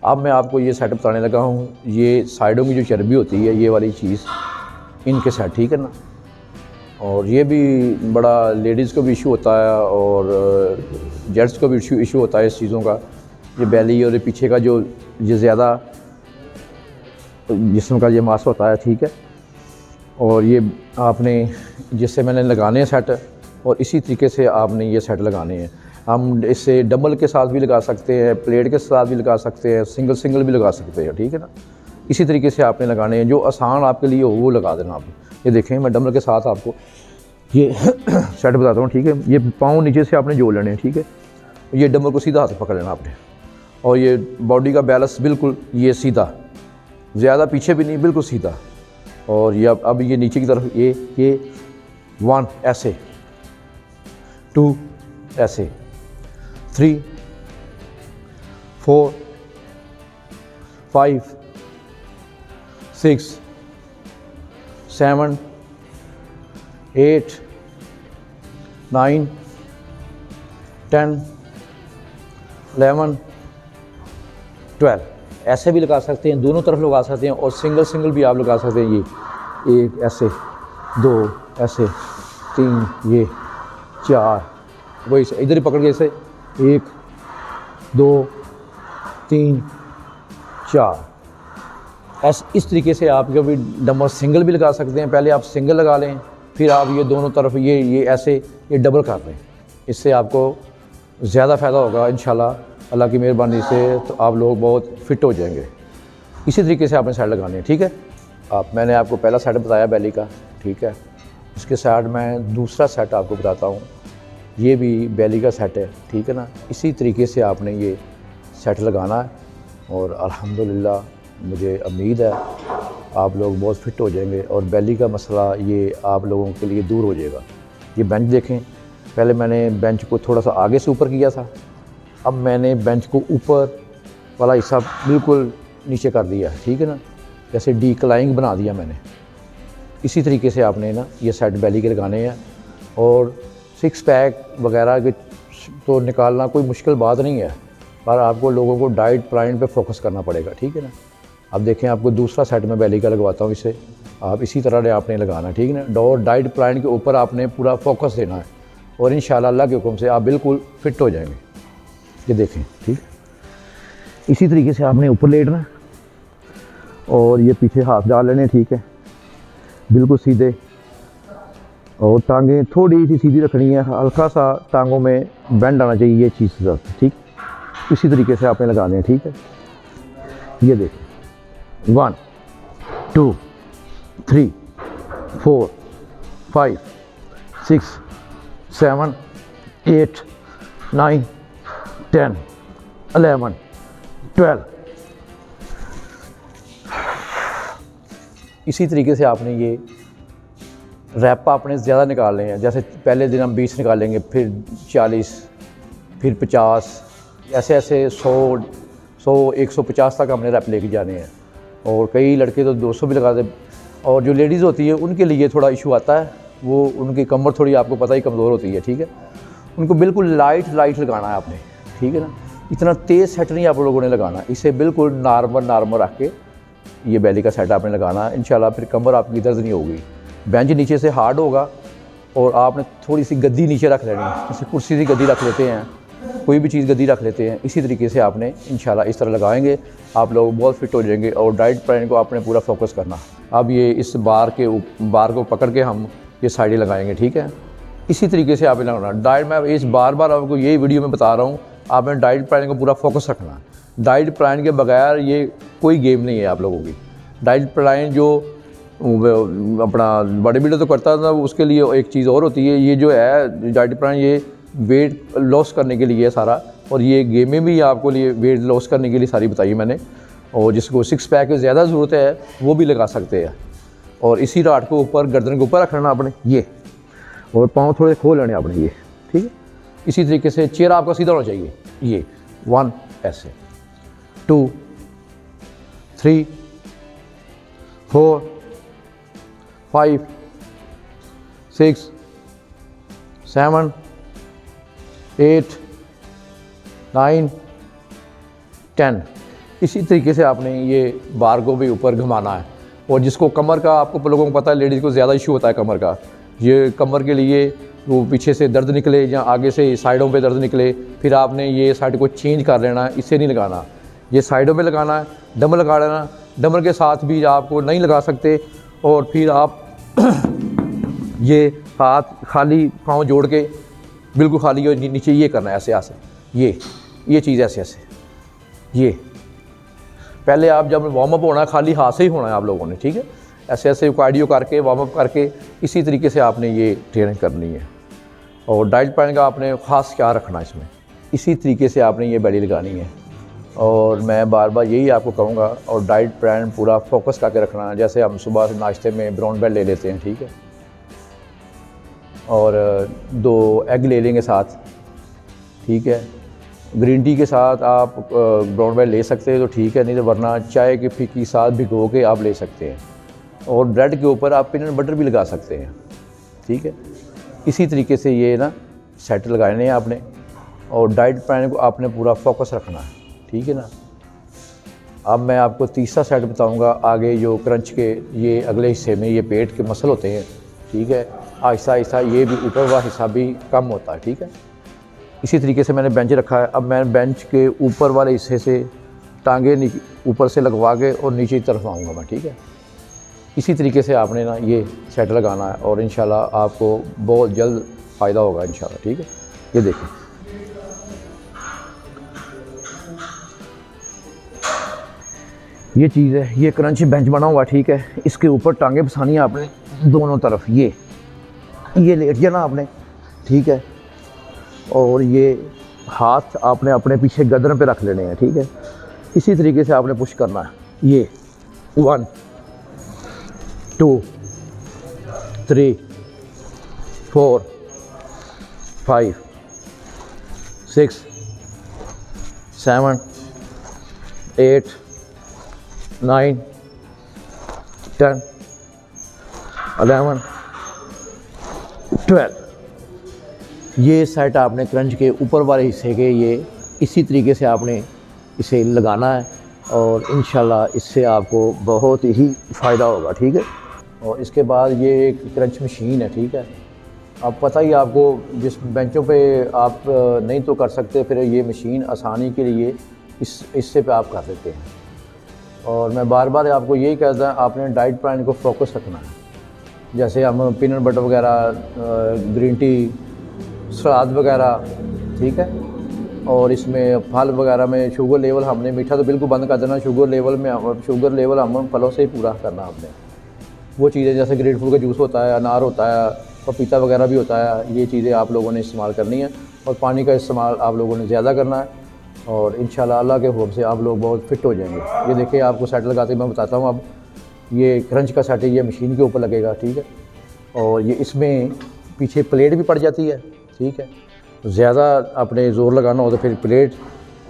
अब मैं आपको ये सेट बताने लगा हूँ। ये साइडों की जो चर्बी होती है, ये वाली चीज़ इनके साथ, ठीक है ना। और ये भी बड़ा लेडीज़ को भी इशू होता है और जेंट्स को भी इशू होता है इस चीज़ों का। ये बैली और ये पीछे का जो ये ज़्यादा जिस्म का ये मांस होता है, ठीक है। और ये आपने जिससे मैंने लगाने हैं सेट, और इसी तरीके से आपने ये सेट लगाने हैं। हम इससे डबल के साथ भी लगा सकते हैं, प्लेट के साथ भी लगा सकते हैं, सिंगल भी लगा सकते हैं, ठीक है ना। इसी तरीके से आपने लगाने हैं, जो आसान आपके लिए हो वो लगा देना आप। ये देखें, मैं डबल के साथ आपको ये सेट बताता हूँ, ठीक है। ये पाँव नीचे से आपने जोड़ लेने हैं, ठीक है। ये डबल को सीधा हाथ पकड़ लेना आपने, और ये बॉडी का बैलेंस बिल्कुल ये सीधा, ज़्यादा पीछे भी नहीं, बिल्कुल सीधा। और ये अब ये नीचे की तरफ ये 1 ऐसे, 2 ऐसे, 3 4 5 6 7 8 9 10 11 12 ऐसे भी लगा सकते हैं, दोनों तरफ लगा सकते हैं, और सिंगल भी आप लगा सकते हैं। ये 1 ऐसे, 2 ऐसे, 3 ये, 4 वही से इधर ही पकड़ के ऐसे 1 2 3 4 ऐसे। इस तरीके से आप कभी डबल सिंगल भी लगा सकते हैं। पहले आप सिंगल लगा लें, फिर आप ये दोनों तरफ ये ऐसे ये डबल कर लें। इससे आपको ज़्यादा फ़ायदा होगा इंशाल्लाह, अल्लाह की मेहरबानी से। तो आप लोग बहुत फिट हो जाएंगे। इसी तरीके से आपने सेट लगाने हैं, ठीक है। मैंने आपको पहला सेट बताया बैली का, ठीक है। इसके साथ मैं दूसरा सेट आपको बताता हूँ। ये भी बैली का सेट है, ठीक है ना। इसी तरीके से आपने ये सेट लगाना है, और अल्हम्दुलिल्लाह मुझे उम्मीद है आप लोग बहुत फिट हो जाएंगे, और बैली का मसला ये आप लोगों के लिए दूर हो जाएगा। ये बेंच देखें, पहले मैंने बेंच को थोड़ा सा आगे से ऊपर किया था, अब मैंने बेंच को ऊपर वाला हिस्सा बिल्कुल नीचे कर दिया है, ठीक है ना। जैसे डिक्लाइंग बना दिया मैंने। इसी तरीके से आपने ना ये सेट बैली के लगाने हैं, और 6 पैक वगैरह के तो निकालना कोई मुश्किल बात नहीं है, पर आपको लोगों को डाइट प्लान पे फोकस करना पड़ेगा, ठीक है ना। अब देखें, आपको दूसरा सेट मैं बैली का लगवाता हूँ। इसे आप इसी तरह आपने लगाना, ठीक है ना। और डाइट प्लान के ऊपर आपने पूरा फोकस देना है, और इंशाल्लाह अल्लाह के हुक्म से आप बिल्कुल फिट हो जाएंगे। ये देखें, ठीक। इसी तरीके से आपने ऊपर लेटना, और ये पीछे हाथ डाल लेने, ठीक है, बिल्कुल सीधे। और टांगें थोड़ी सी सीधी रखनी है, हल्का सा टांगों में बेंड आना चाहिए, ये चीज़ से, ठीक। इसी तरीके से आपने लगाने हैं, ठीक है। ये देखें, 1 2 3 4 5 6 7 8 9 10 11 12। इसी तरीके से आपने ये रैप आपने ज़्यादा निकालने हैं। जैसे पहले दिन हम 20 निकालेंगे, फिर 40, फिर 50, ऐसे 100 150 तक हमने रैप लेके जाने हैं। और कई लड़के तो 200 भी लगाते। और जो लेडीज़ होती है उनके लिए थोड़ा इशू आता है, वो उनकी कमर थोड़ी आपको पता ही कमज़ोर होती है, ठीक है। उनको बिल्कुल लाइट लगाना है आपने, ठीक है ना। इतना तेज़ सेट नहीं आप लोगों ने लगाना, इसे बिल्कुल नॉर्मल रख के ये बैली का सेट आपने लगाना है। इंशाल्लाह फिर कमर आपकी दर्द नहीं होगी। बेंच नीचे से हार्ड होगा, और आपने थोड़ी सी गद्दी नीचे रख लेनी है, जैसे कुर्सी सी गद्दी रख लेते हैं, कोई भी चीज़ गद्दी रख लेते हैं। इसी तरीके से आपने इंशाल्लाह इस तरह लगाएंगे, आप लोग बहुत फिट हो जाएंगे। और डाइट प्लान को आपने पूरा फोकस करना। अब ये इस बार को पकड़ के हम ये साइडें लगाएंगे, ठीक है। इसी तरीके से आपने लगाना डाइट। मैं इस बार आपको यही वीडियो में बता रहा हूँ, आपने डाइट प्लान को पूरा फोकस रखना। डाइट प्लान के बगैर ये कोई गेम नहीं है आप लोगों की। डाइट प्लान जो अपना बॉडी बिल्डर तो करता था, उसके लिए एक चीज़ और होती है। ये जो है डाइट प्लान, ये वेट लॉस करने के लिए है सारा, और ये गेमें भी आपको लिए वेट लॉस करने के लिए सारी बताई मैंने। और जिसको 6 पैक की ज़्यादा ज़रूरत है वो भी लगा सकते हैं। और इसी राड को ऊपर गर्दन के ऊपर रखना आपने ये, और पाँव थोड़े खोल लेने आपने ये, ठीक है। इसी तरीके से चेहरा आपका सीधा होना चाहिए। ये 1 ऐसे, 2 3 4 5 6 7 8 9 10। इसी तरीके से आपने ये बार को भी ऊपर घुमाना है। और जिसको कमर का, आपको लोगों को पता है लेडीज़ को ज़्यादा इशू होता है कमर का, ये कमर के लिए वो पीछे से दर्द निकले या आगे से साइडों पे दर्द निकले, फिर आपने ये साइड को चेंज कर लेना है, इससे नहीं लगाना, ये साइडों पे लगाना है। डंबल लगा लेना, डंबल के साथ भी आपको नहीं लगा सकते, और फिर आप ये हाथ खाली पाँव जोड़ के बिल्कुल खाली और नीचे ये करना है, ऐसे ऐसे ये चीज़ ऐसे ऐसे, ये पहले आप जब वार्म अप होना है खाली हाथ से ही होना है आप लोगों ने, ठीक है। ऐसे ऐसे कार्डियो करके वार्म अप करके इसी तरीके से आपने ये ट्रेनिंग करनी है। और डाइट प्लान का आपने ख़ास क्या रखना है इसमें, इसी तरीके से आपने ये बेली लगानी है। और मैं बार बार यही आपको कहूँगा, और डाइट प्लान पूरा फोकस करके रखना है। जैसे हम सुबह से नाश्ते में ब्राउन ब्रेड ले लेते हैं, ठीक है, और 2 एग ले लेंगे साथ, ठीक है। ग्रीन टी के साथ आप ब्राउन ब्रेड ले सकते हैं तो ठीक है, नहीं तो वरना चाय के फीकी साथ भिगो के आप ले सकते हैं। और ब्रेड के ऊपर आप पीनट बटर भी लगा सकते हैं, ठीक है। इसी तरीके से ये ना सेट लगाने हैं आपने, और डाइट प्लान को आपने पूरा फोकस रखना है, ठीक है ना। अब मैं आपको तीसरा सेट बताऊंगा आगे, जो क्रंच के ये अगले हिस्से में ये पेट के मसल होते हैं, ठीक है। आहिस्ता आहिस्ता ये भी ऊपर वाला हिस्सा भी कम होता है, ठीक है। इसी तरीके से मैंने बेंच रखा है। अब मैं बेंच के ऊपर वाले हिस्से से टांगे ऊपर से लगवा के और नीचे की तरफ आऊँगा मैं, ठीक है। इसी तरीके से आपने ना ये सेट लगाना है, और इंशाल्लाह आपको बहुत जल्द फ़ायदा होगा इंशाल्लाह, ठीक है। ये देखिए, ये चीज़ है, ये क्रंच बेंच बना हुआ, ठीक है। इसके ऊपर टांगे फंसानी है आपने दोनों तरफ, ये लेट जाना आपने, ठीक है। और ये हाथ आपने अपने पीछे गर्दन पे रख लेने हैं, ठीक है। इसी तरीके से आपने पुश करना है, ये 1 2 3 4 5 6 7 8 9 10 11 12। ये सेट आपने क्रंच के ऊपर वाले हिस्से के ये इसी तरीके से आपने इसे लगाना है, और इंशाल्लाह इससे आपको बहुत ही फ़ायदा होगा, ठीक है। और इसके बाद ये एक क्रंच मशीन है, ठीक है। अब पता ही आपको, जिस बेंचों पे आप नहीं तो कर सकते, फिर ये मशीन आसानी के लिए इससे पे आप कर देते हैं। और मैं बार बार आपको यही कहता हूँ, आपने डाइट प्लान को फोकस रखना है। जैसे हम पीनट बटर वगैरह, ग्रीन टी, सलाद वगैरह, ठीक है। और इसमें फल वगैरह में शुगर लेवल हमने, मीठा तो बिल्कुल बंद कर देना, शुगर लेवल हम फलों से ही पूरा करना आपने। वो चीज़ें जैसे ग्रेप फ्रूट का जूस होता है, अनार होता है, पपीता वगैरह भी होता है, ये चीज़ें आप लोगों ने इस्तेमाल करनी है। और पानी का इस्तेमाल आप लोगों ने ज़्यादा करना है, और इंशाल्लाह अल्लाह के हुक्म से आप लोग बहुत फिट हो जाएंगे। ये देखिए, आपको सेट लगाते मैं बताता हूँ। अब ये क्रंच का सेट ये मशीन के ऊपर लगेगा, ठीक है। और ये इसमें पीछे प्लेट भी पड़ जाती है, ठीक है। ज़्यादा आपने ज़ोर लगाना हो तो फिर प्लेट,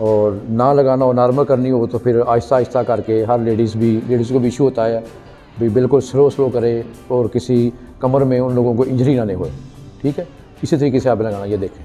और ना लगाना हो, नॉर्मल करनी हो तो फिर आहिस्ता आहिस्ता करके। हर लेडीज़ को भी इशू होता है भी, बिल्कुल स्लो करे, और किसी कमर में उन लोगों को इंजरी ना हो, ठीक है। इसी तरीके से आप लगाना। ये देखें,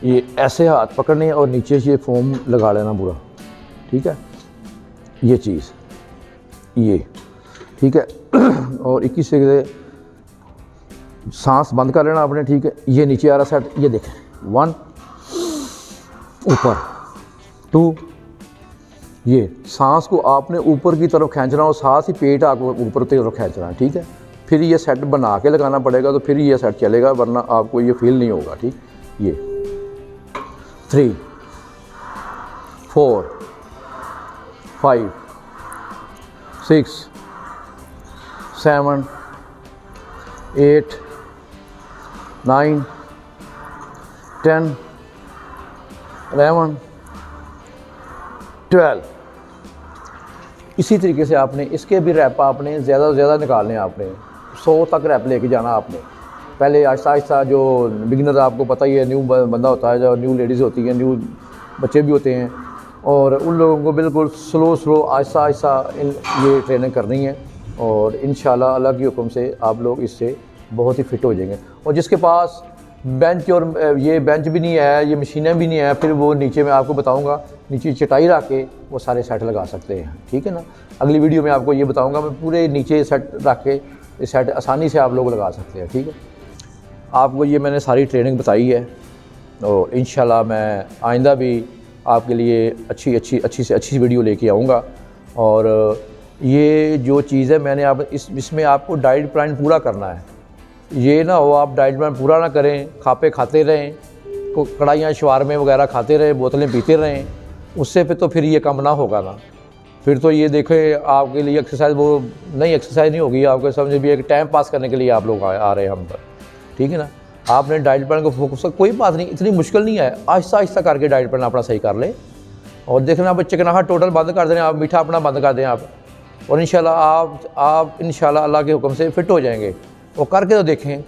ये ऐसे हाथ पकड़ने और नीचे से फोम लगा लेना पूरा, ठीक है। ये चीज़ ये, ठीक है। और 21 से सांस बंद कर लेना आपने, ठीक है। ये नीचे आ रहा सेट, ये देखें, 1 ऊपर, 2, ये सांस को आपने ऊपर की तरफ खींचना और साथ ही पेट आपको ऊपर की तरफ खींचना है, ठीक है। फिर ये सेट बना के लगाना पड़ेगा, तो फिर ये सेट चलेगा, वरना आपको ये फील नहीं होगा, ठीक। ये 3 4 5 6 7 8 9 10 11 12। इसी तरीके से आपने इसके भी रैप आपने ज़्यादा से ज़्यादा निकालने हैं। आपने 100 तक रैप लेके जाना आपने। पहले आहिस्ता आहिस्ता, जो बिगिनर आपको पता ही है, न्यू बंदा होता है, जो न्यू लेडीज़ होती हैं, न्यू बच्चे भी होते हैं, और उन लोगों को बिल्कुल स्लो आहिस्ता आहिस्ता ये ट्रेनिंग करनी है। और इंशाल्लाह अल्लाह के हुक्म से आप लोग इससे बहुत ही फिट हो जाएंगे। और जिसके पास बेंच और ये बेंच भी नहीं है, ये मशीनें भी नहीं है, फिर वो नीचे मैं आपको बताऊंगा, नीचे चटाई रख के वो सारे सेट लगा सकते हैं, ठीक है ना। अगली वीडियो में आपको ये बताऊंगा मैं पूरे नीचे सेट रख के ये सेट आसानी से आप लोग लगा सकते हैं, ठीक है। आपको ये मैंने सारी ट्रेनिंग बताई है और इंशाल्लाह मैं आइंदा भी आपके लिए अच्छी से अच्छी वीडियो लेके आऊँगा। और ये जो चीज़ है मैंने आप इसमें आपको डाइट प्लान पूरा करना है। ये ना हो आप डाइट प्लान पूरा ना करें, खापे खाते रहें, कढ़ाइयाँ शवारमे वगैरह खाते रहें, बोतलें पीते रहें, उससे तो फिर ये काम ना होगा ना। फिर तो ये देखें आपके लिए एक्सरसाइज वो नहीं एक्सरसाइज नहीं होगी, आपको समझे भी एक टाइम पास करने के लिए आप लोग आ रहे हैं हम पर, ठीक है ना। आपने डाइट प्लान को फोकस, कोई बात नहीं, इतनी मुश्किल नहीं है, आहिस्ता आहिस्ता करके डाइट प्लान अपना सही कर लें। और देखना आप चिकनाहट टोटल बंद कर दें, आप मीठा अपना बंद कर दें आप, और इंशाल्लाह आप इंशाल्लाह अल्लाह के हुक्म से फ़िट हो जाएंगे। वो करके तो देखें।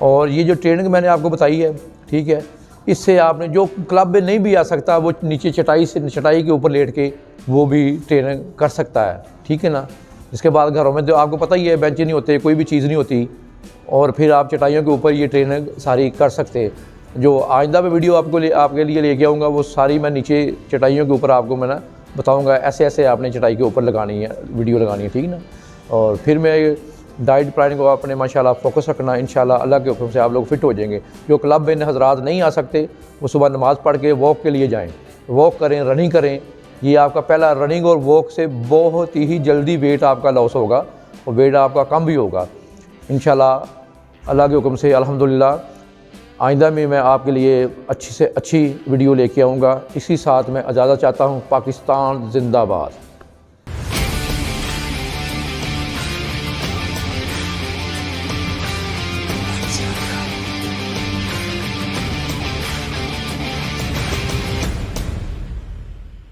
और ये जो ट्रेनिंग मैंने आपको बताई है, ठीक है, इससे आपने जो क्लब में नहीं भी आ सकता वो नीचे चटाई के ऊपर लेट के वो भी ट्रेनिंग कर सकता है, ठीक है ना। इसके बाद घरों में तो आपको पता ही है बेंच नहीं होते, कोई भी चीज़ नहीं होती, और फिर आप चटाइयों के ऊपर ये ट्रेनिंग सारी कर सकते हैं। जो आइंदा में वीडियो आपके लिए लेके आऊँगा वो सारी मैं नीचे चटाइयों के ऊपर आपको मैं ना बताऊँगा, ऐसे आपने चटाई के ऊपर लगानी है, वीडियो लगानी है, ठीक है ना। और फिर मैं डाइट प्लान को आपने माशाल्लाह फोकस रखना, इंशाल्लाह अल्लाह के हुक्म से आप लोग फ़िट हो जाएंगे। जो क्लब में हज़रात नहीं आ सकते वो सुबह नमाज़ पढ़ के वॉक के लिए जाएँ, वॉक करें, रनिंग करें। ये आपका पहला रनिंग और वॉक से बहुत ही जल्दी वेट आपका लॉस होगा और वेट आपका कम भी होगा इंशाल्लाह अल्लाह के हुक्म से। अल्हम्दुलिल्लाह आइंदा में मैं आपके लिए अच्छी से अच्छी वीडियो लेके आऊँगा। इसी साथ मैं इजाज़त चाहता हूँ। पाकिस्तान जिंदाबाद। Thank you.